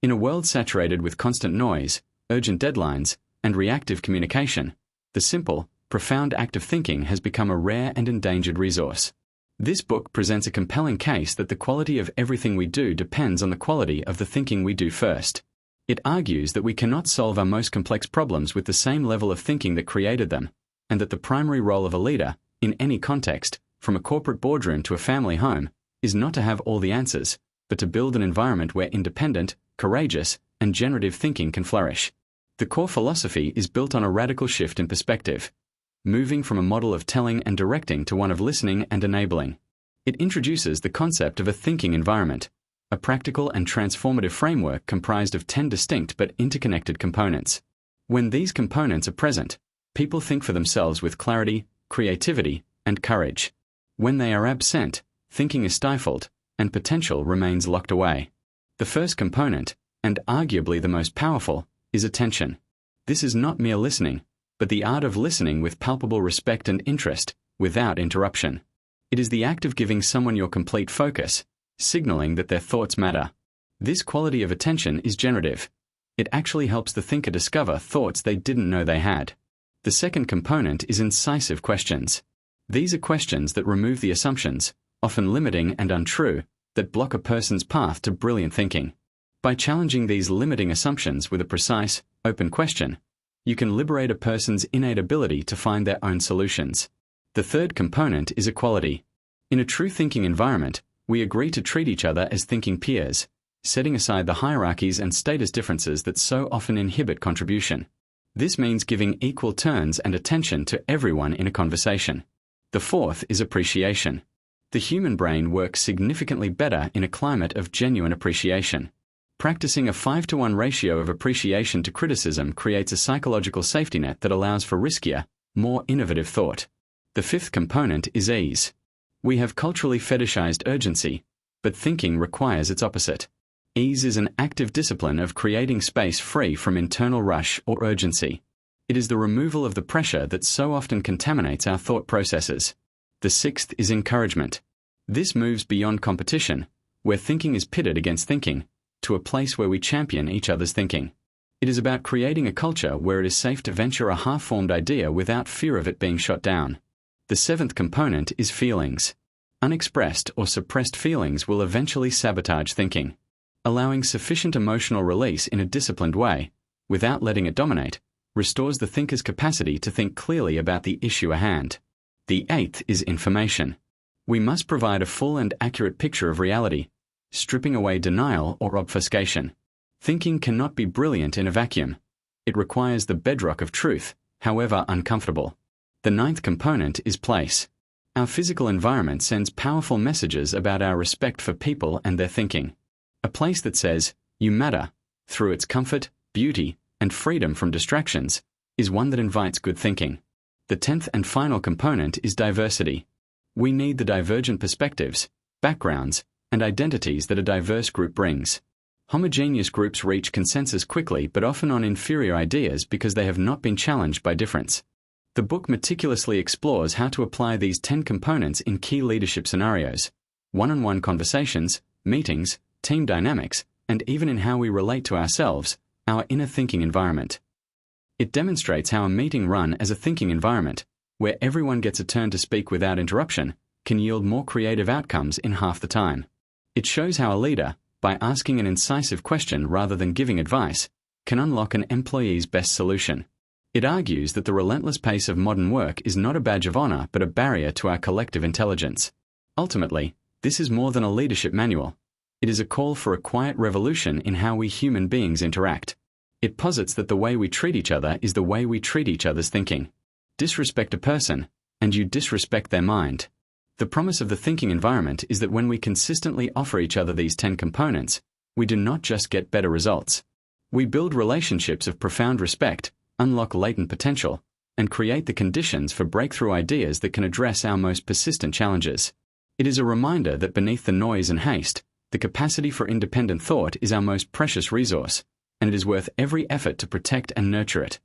In a world saturated with constant noise, urgent deadlines, and reactive communication, the simple, profound act of thinking has become a rare and endangered resource. This book presents a compelling case that the quality of everything we do depends on the quality of the thinking we do first. It argues that we cannot solve our most complex problems with the same level of thinking that created them, and that the primary role of a leader, in any context, from a corporate boardroom to a family home, is not to have all the answers, but to build an environment where independent, courageous, and generative thinking can flourish. The core philosophy is built on a radical shift in perspective, moving from a model of telling and directing to one of listening and enabling. It introduces the concept of a thinking environment, a practical and transformative framework comprised of 10 distinct but interconnected components. When these components are present, people think for themselves with clarity, creativity, and courage. When they are absent, thinking is stifled, and potential remains locked away. The first component, and arguably the most powerful, is attention. This is not mere listening, but the art of listening with palpable respect and interest, without interruption. It is the act of giving someone your complete focus, signaling that their thoughts matter. This quality of attention is generative. It actually helps the thinker discover thoughts they didn't know they had. The second component is incisive questions. These are questions that remove the assumptions, often limiting and untrue, that block a person's path to brilliant thinking. By challenging these limiting assumptions with a precise, open question, you can liberate a person's innate ability to find their own solutions. The third component is equality. In a true thinking environment, we agree to treat each other as thinking peers, setting aside the hierarchies and status differences that so often inhibit contribution. This means giving equal turns and attention to everyone in a conversation. The fourth is appreciation. The human brain works significantly better in a climate of genuine appreciation. Practicing a 5-to-1 ratio of appreciation to criticism creates a psychological safety net that allows for riskier, more innovative thought. The fifth component is ease. We have culturally fetishized urgency, but thinking requires its opposite. Ease is an active discipline of creating space free from internal rush or urgency. It is the removal of the pressure that so often contaminates our thought processes. The sixth is encouragement. This moves beyond competition, where thinking is pitted against thinking, to a place where we champion each other's thinking. It is about creating a culture where it is safe to venture a half-formed idea without fear of it being shot down. The seventh component is feelings. Unexpressed or suppressed feelings will eventually sabotage thinking. Allowing sufficient emotional release in a disciplined way, without letting it dominate, restores the thinker's capacity to think clearly about the issue at hand. The eighth is information. We must provide a full and accurate picture of reality, stripping away denial or obfuscation. Thinking cannot be brilliant in a vacuum. It requires the bedrock of truth, however uncomfortable. The ninth component is place. Our physical environment sends powerful messages about our respect for people and their thinking. A place that says, "You matter," through its comfort, beauty, and freedom from distractions, is one that invites good thinking. The 10th and final component is diversity. We need the divergent perspectives, backgrounds, and identities that a diverse group brings. Homogeneous groups reach consensus quickly but often on inferior ideas because they have not been challenged by difference. The book meticulously explores how to apply these 10 components in key leadership scenarios, one-on-one conversations, meetings, team dynamics, and even in how we relate to ourselves, our inner thinking environment. It demonstrates how a meeting run as a thinking environment, where everyone gets a turn to speak without interruption, can yield more creative outcomes in half the time. It shows how a leader, by asking an incisive question rather than giving advice, can unlock an employee's best solution. It argues that the relentless pace of modern work is not a badge of honor but a barrier to our collective intelligence. Ultimately, this is more than a leadership manual. It is a call for a quiet revolution in how we human beings interact. It posits that the way we treat each other is the way we treat each other's thinking. Disrespect a person, and you disrespect their mind. The promise of the thinking environment is that when we consistently offer each other these 10 components, we do not just get better results. We build relationships of profound respect, unlock latent potential, and create the conditions for breakthrough ideas that can address our most persistent challenges. It is a reminder that beneath the noise and haste, the capacity for independent thought is our most precious resource, and it is worth every effort to protect and nurture it.